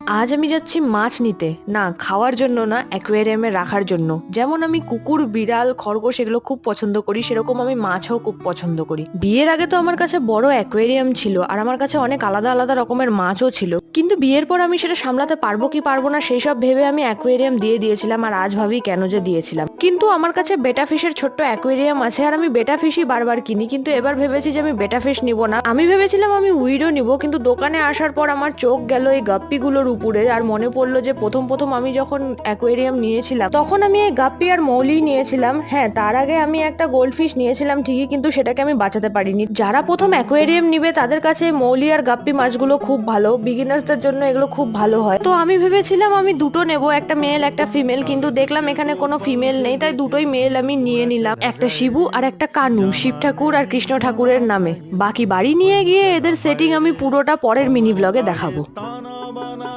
আজ আমি যাচ্ছি মাছ নিতে, না খাওয়ার জন্য না, অ্যাকোয়ারিয়ামে রাখার জন্য। যেমন আমি কুকুর, বিড়াল, খরগোশ এগুলো খুব পছন্দ করি, সেরকম আমি মাছও খুব পছন্দ করি। বিয়ের আগে তো আমার কাছে বড় অ্যাকোয়ারিয়াম ছিল আর আমার কাছে অনেক আলাদা আলাদা রকমের মাছও ছিল, কিন্তু বিয়ের পর আমি সেটা সামলাতে পারবো কি পারবো না সেই সব ভেবে আমি অ্যাকোয়ারিয়াম দিয়ে দিয়েছিলাম। আর আজ ভাবি কেন যে দিয়েছিলাম। কিন্তু আমার কাছে বেটা ফিশের ছোট্ট অ্যাকোয়ারিয়াম আছে আর আমি বেটা ফিশই বারবার কিনি, কিন্তু এবার ভেবেছি যে আমি বেটা ফিশ নিব না। আমি ভেবেছিলাম আমি উইডো নিব, কিন্তু দোকানে আসার পর আমার চোখ গেল এই গাপ্পিগুলোর উপরে। আর মনে পড়লো যে প্রথম প্রথম আমি যখন অ্যাকোয়ারিয়াম নিয়েছিলাম তখন আমি এই গাপ্পি আর মৌলি নিয়েছিলাম। হ্যাঁ, তার আগে আমি একটা গোল্ড ফিশ নিয়েছিলাম ঠিকই, কিন্তু সেটাকে আমি বাঁচাতে পারিনি। যারা প্রথম অ্যাকোয়ারিয়াম নিবে তাদের কাছে মৌলি আর গাপ্পি মাছগুলো খুব ভালো, বিগিনার্সদের জন্য এগুলো খুব ভালো হয়। তো আমি ভেবেছিলাম আমি দুটো নেব, একটা মেল একটা ফিমেল, কিন্তু দেখলাম এখানে কোনো ফিমেল নেই, তাই দুটোই মেল আমি নিয়ে নিলাম। একটা শিবু আর একটা কানু, শিব ঠাকুর আর কৃষ্ণ ঠাকুরের নামে। বাকি বাড়ি নিয়ে গিয়ে এদের সেটিং আমি পুরোটা পরের মিনি ব্লগে দেখাবো।